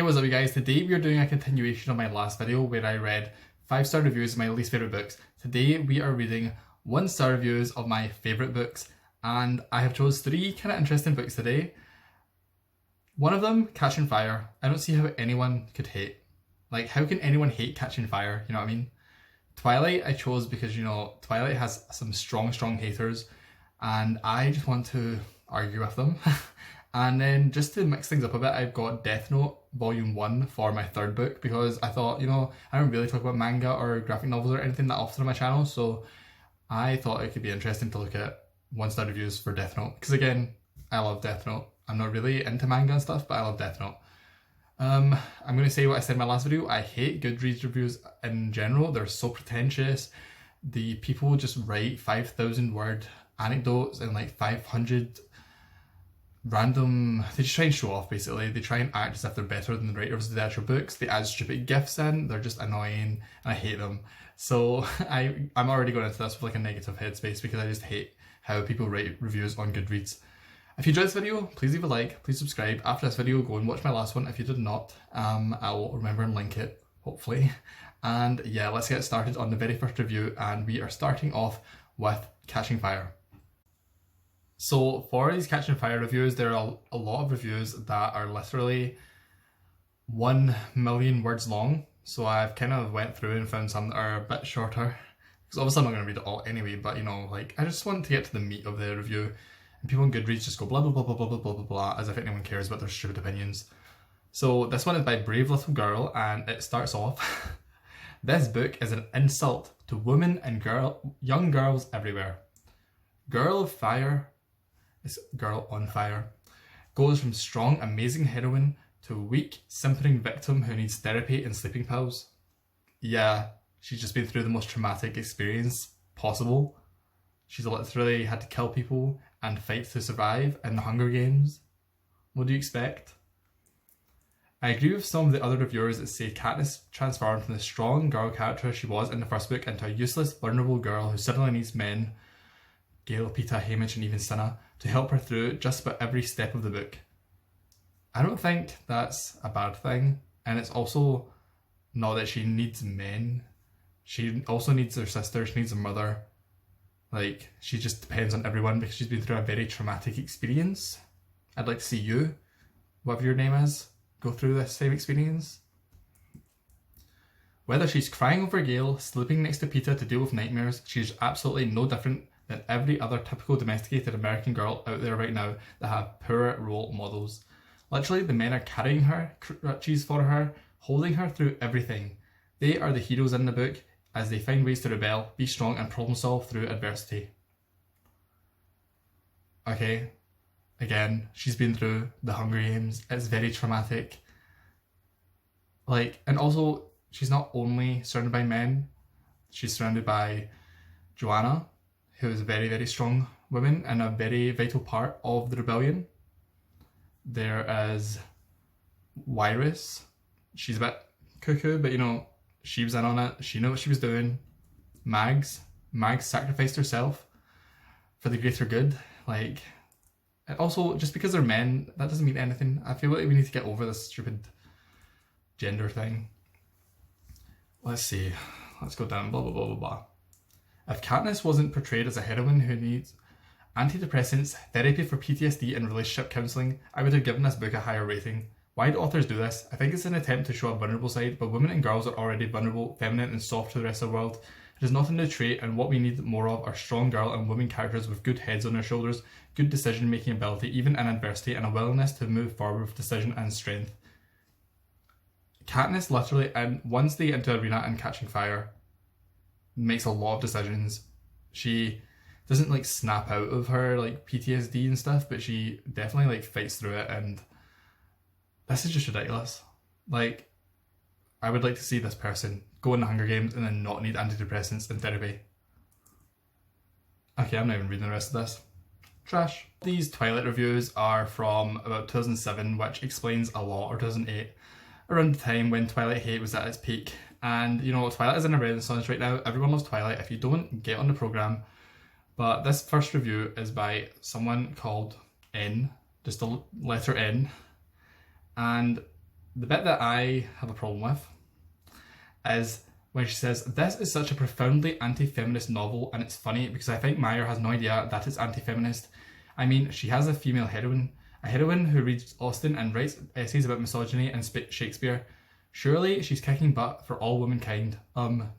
what's up you guys? Today we are doing a continuation of my last video where I read 5-star reviews of my least favourite books. Today we are reading 1-star reviews of my favourite books, and I have chose 3 kind of interesting books today. One of them, Catching Fire. I don't see how anyone could hate. Like, how can anyone hate Catching Fire? You know what I mean? Twilight I chose because, you know, Twilight has some strong haters and I just want to argue with them. And then just to mix things up a bit, I've got Death Note Volume 1 for my third book because I thought, you know, I don't really talk about manga or graphic novels or anything that often on my channel, so I thought it could be interesting to look at 1-star reviews for Death Note. Because again, I love Death Note. I'm not really into manga and stuff, but I love Death Note. I'm going to say what I said in my last video. I hate Goodreads reviews in general. They're so pretentious. The people just write 5,000 word anecdotes and like 500 random, they just try and show off basically. They try and act as if they're better than the writers of the actual books. They add stupid gifs in, they're just annoying and I hate them. So I'm already going into this with like a negative headspace because I just hate how people write reviews on Goodreads. If you enjoyed this video, please leave a like, please subscribe. After this video, go and watch my last one. If you did not, I'll remember and link it, hopefully. And yeah, let's get started on the very first review, and we are starting off with Catching Fire. So for these Catching Fire reviews, there are a lot of reviews that are literally 1 million words long. So I've kind of went through and found some that are a bit shorter. Because obviously I'm not going to read it all anyway, but you know, like I just want to get to the meat of the review. And people on Goodreads just go blah blah blah blah blah blah blah blah blah as if anyone cares about their stupid opinions. So this one is by Brave Little Girl, and it starts off, "This book is an insult to women and young girls everywhere. Girl of Fire," is girl on fire, "goes from strong, amazing heroine to weak, simpering victim who needs therapy and sleeping pills." Yeah, she's just been through the most traumatic experience possible. She's literally had to kill people and fight to survive in the Hunger Games. What do you expect? I agree with some of the other reviewers that say Katniss transformed from the strong girl character she was in the first book into a useless, vulnerable girl who suddenly needs men, Gale, Peeta, Haymitch and even Cinna, to help her through just about every step of the book. I don't think that's a bad thing, and it's also not that she needs men. She also needs her sister, she needs her mother. Like, she just depends on everyone because she's been through a very traumatic experience. I'd like to see you, whatever your name is, go through this same experience. Whether she's crying over Gale, sleeping next to Peeta to deal with nightmares, she's absolutely no different than every other typical domesticated American girl out there right now that have poor role models. Literally, the men are carrying her, crutches for her, holding her through everything. They are the heroes in the book as they find ways to rebel, be strong and problem solve through adversity. Okay, again, she's been through the Hunger Games. It's very traumatic. Like, and also, she's not only surrounded by men, she's surrounded by Joanna, who is a very, very strong woman and a very vital part of the rebellion. There is Wyrus. She's a bit cuckoo, but you know, she was in on it. She knew what she was doing. Mags sacrificed herself for the greater good. Like, and also, just because they're men, that doesn't mean anything. I feel like we need to get over this stupid gender thing. Let's see. Let's go down. Blah, blah, blah, blah, blah. If Katniss wasn't portrayed as a heroine who needs antidepressants, therapy for PTSD and relationship counselling, I would have given this book a higher rating. Why do authors do this? I think it's an attempt to show a vulnerable side, but women and girls are already vulnerable, feminine and soft to the rest of the world. It is not a new trait, and what we need more of are strong girl and women characters with good heads on their shoulders, good decision making ability even in adversity, and a willingness to move forward with decision and strength. Katniss literally, and once they get into Arena and Catching Fire, makes a lot of decisions. She doesn't like snap out of her like PTSD and stuff, but she definitely like fights through it, and this is just ridiculous. Like, I would like to see this person go in the Hunger Games and then not need antidepressants and therapy. Okay, I'm not even reading the rest of this. Trash. These Twilight reviews are from about 2007, which explains a lot, or 2008, around the time when Twilight hate was at its peak. And you know, Twilight is in a renaissance right now. Everyone loves Twilight. If you don't, get on the program. But this first review is by someone called N, just the letter N. And The bit that I have a problem with is when she says, "This is such a profoundly anti-feminist novel, and it's funny because I think Meyer has no idea that it's anti-feminist." I mean, she has a female heroine, a heroine who reads Austen and writes essays about misogyny and Shakespeare. Surely she's kicking butt for all womankind.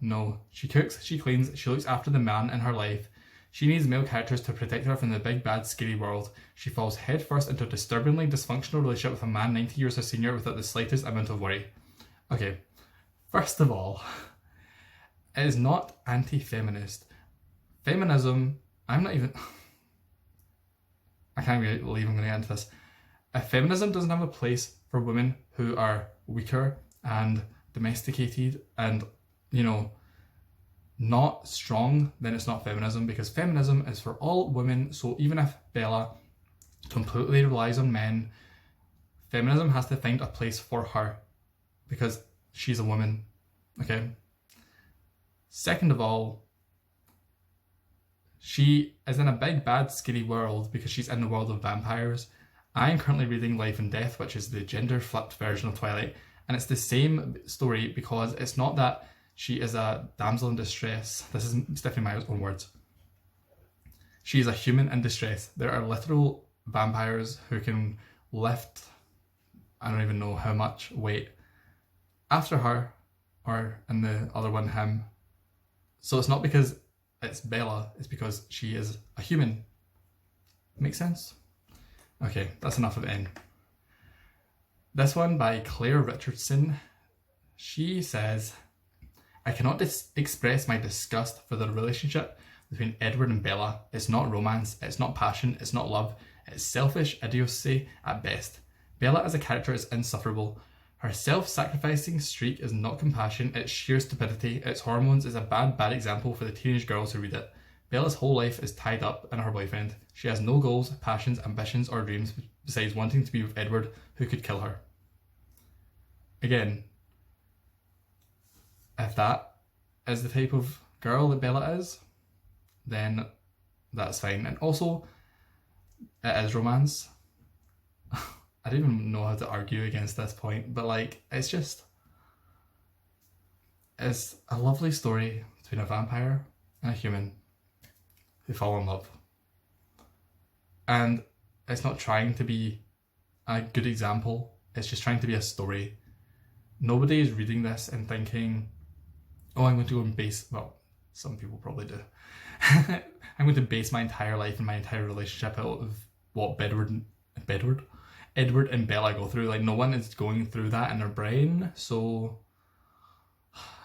No. She cooks, she cleans, she looks after the man in her life. She needs male characters to protect her from the big bad scary world. She falls headfirst into a disturbingly dysfunctional relationship with a man 90 years her senior without the slightest amount of worry. Okay, first of all, it is not anti-feminist. Feminism, I can't believe I'm going to get into this. Feminism doesn't have a place for women who are weaker and domesticated and, not strong. Then it's not feminism, because feminism is for all women. So even if Bella completely relies on men, feminism has to find a place for her because she's a woman. Okay? Second of all, she is in a big bad scary world because she's in the world of vampires. I am currently reading Life and Death, which is the gender flipped version of Twilight, and it's the same story because it's not that she is a damsel in distress. This is Stephanie Meyer's own words. She is a human in distress. There are literal vampires who can lift, I don't even know how much weight, after her, or in the other one, him. So it's not because it's Bella, it's because she is a human. Makes sense? Okay, that's enough of N. This one by Claire Richardson. She says, "I cannot express my disgust for the relationship between Edward and Bella. It's not romance, it's not passion, it's not love. It's selfish idiocy at best. Bella as a character is insufferable. Her self-sacrificing streak is not compassion, it's sheer stupidity. Its hormones is a bad example for the teenage girls who read it. Bella's whole life is tied up in her boyfriend. She has no goals, passions, ambitions, or dreams besides wanting to be with Edward, who could kill her." Again, if that is the type of girl that Bella is, then that's fine. And also, it is romance. I don't even know how to argue against this point, but it's a lovely story between a vampire and a human who fall in love. And it's not trying to be a good example, it's just trying to be a story. Nobody is reading this and thinking, "Oh, I'm going to go and well, some people probably do. I'm going to base my entire life and my entire relationship out of what Edward and Bella go through." No one is going through that in their brain. So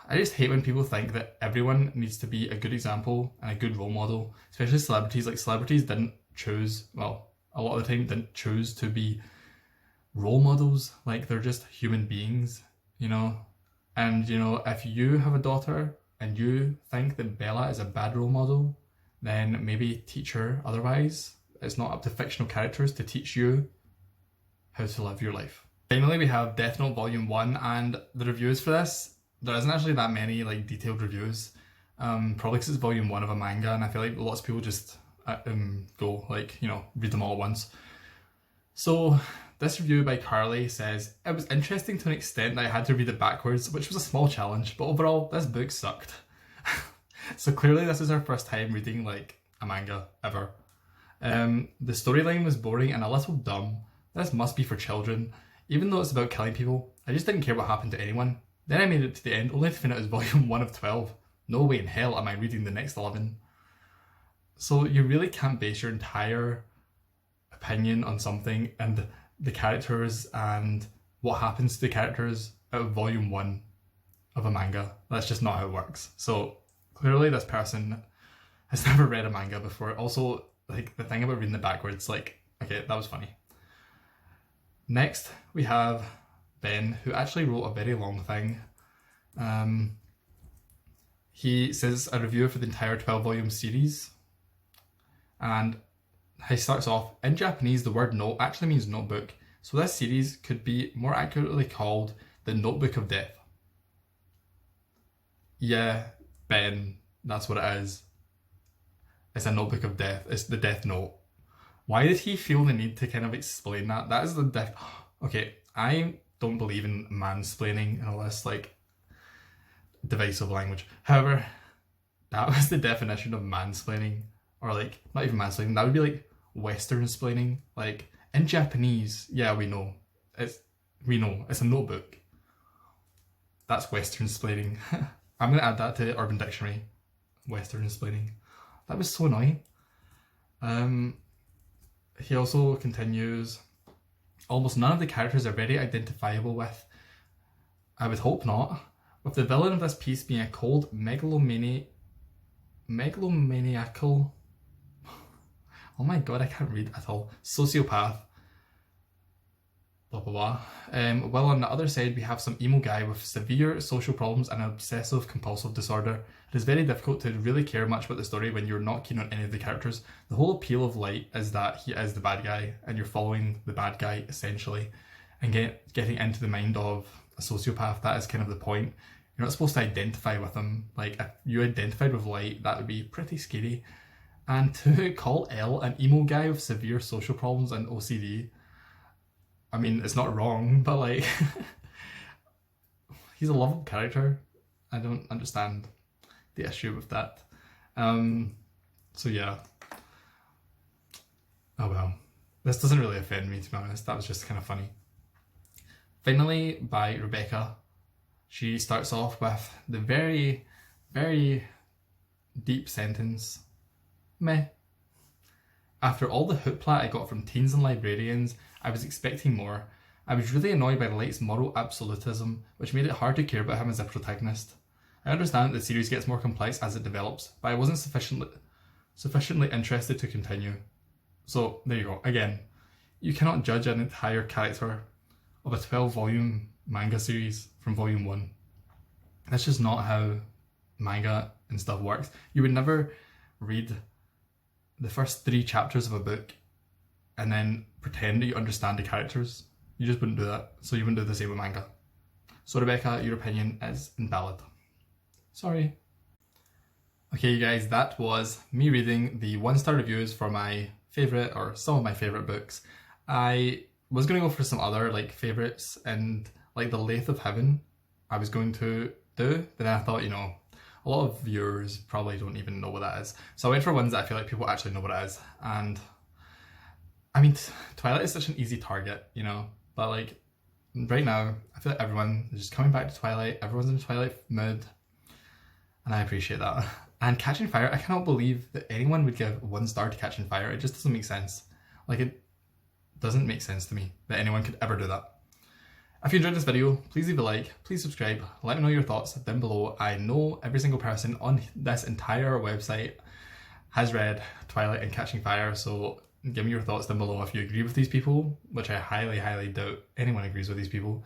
I just hate when people think that everyone needs to be a good example and a good role model, especially celebrities. Celebrities didn't choose, well, a lot of the time didn't choose to be role models. They're just human beings, And, if you have a daughter and you think that Bella is a bad role model, then maybe teach her otherwise. It's not up to fictional characters to teach you how to live your life. Finally, we have Death Note Volume 1, and the reviews for this, there isn't actually that many detailed reviews, probably because it's Volume 1 of a manga, and I feel like lots of people just go read them all at once. So this review by Carly says, "It was interesting to an extent that I had to read it backwards, which was a small challenge, but overall this book sucked." So clearly this is her first time reading a manga ever. The storyline was boring and a little dumb. This must be for children. Even though it's about killing people, I just didn't care what happened to anyone. Then I made it to the end only to find out it was Volume 1 of 12. No way in hell am I reading the next 11. So you really can't base your entire opinion on something and the characters and what happens to the characters out of Volume 1 of a manga. That's just not how it works. So clearly this person has never read a manga before. Also, the thing about reading it backwards, okay, that was funny. Next, we have Ben, who actually wrote a very long thing. He says a review for the entire 12-volume series. And he starts off, "In Japanese, the word note actually means notebook. So this series could be more accurately called the Notebook of Death." Yeah, Ben, that's what it is. It's a notebook of death. It's the Death Note. Why did he feel the need to kind of explain that? That is the death. Okay, I don't believe in mansplaining and all this like divisive language. However, that was the definition of mansplaining, or like not even mansplaining. That would be like Western splaining. Like in Japanese, yeah, we know it's a notebook. That's Western splaining. I'm gonna add that to Urban Dictionary. Western splaining. That was so annoying. He also continues, almost none of the characters are very identifiable with. I would hope not. With the villain of this piece being a cold megalomaniacal, oh my god, I can't read at all, sociopath, blah blah blah. While on the other side we have some emo guy with severe social problems and an obsessive compulsive disorder. It is very difficult to really care much about the story when you're not keen on any of the characters. The whole appeal of Light is that he is the bad guy and you're following the bad guy essentially, and getting into the mind of a sociopath. That is kind of the point. You're not supposed to identify with him. Like if you identified with Light, that would be pretty scary. And to call L an emo guy with severe social problems and OCD, I mean, it's not wrong, but like, he's a lovable character. I don't understand the issue with that. So yeah. Oh well. This doesn't really offend me, to be honest. That was just kind of funny. Finally, by Rebecca. She starts off with the very, very deep sentence. Meh. After all the hoopla I got from teens and librarians, I was expecting more. I was really annoyed by Light's moral absolutism, which made it hard to care about him as a protagonist. I understand that the series gets more complex as it develops, but I wasn't sufficiently interested to continue. So there you go. Again, you cannot judge an entire character of a 12-volume manga series from volume 1. That's just not how manga and stuff works. You would never read the first 3 chapters of a book and then pretend that you understand the characters. You just wouldn't do that. So you wouldn't do the same with manga. So Rebecca, your opinion is invalid. Sorry. Okay, you guys, that was me reading the 1-star reviews for my favourite, or some of my favourite books. I was going to go for some other like favourites, and like The Lathe of Heaven I was going to do, but then I thought, you know, a lot of viewers probably don't even know what that is. So I went for ones that I feel like people actually know what it is. And I mean, Twilight is such an easy target, you know, but like right now, I feel like everyone is just coming back to Twilight. Everyone's in a Twilight mood, and I appreciate that. And Catching Fire, I cannot believe that anyone would give 1 star to Catching Fire. It just doesn't make sense. Like, it doesn't make sense to me that anyone could ever do that. If you enjoyed this video, please leave a like, please subscribe, let me know your thoughts down below. I know every single person on this entire website has read Twilight and Catching Fire, so give me your thoughts down below if you agree with these people, which I highly, highly doubt anyone agrees with these people.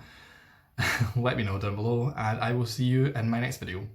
Let me know down below, and I will see you in my next video.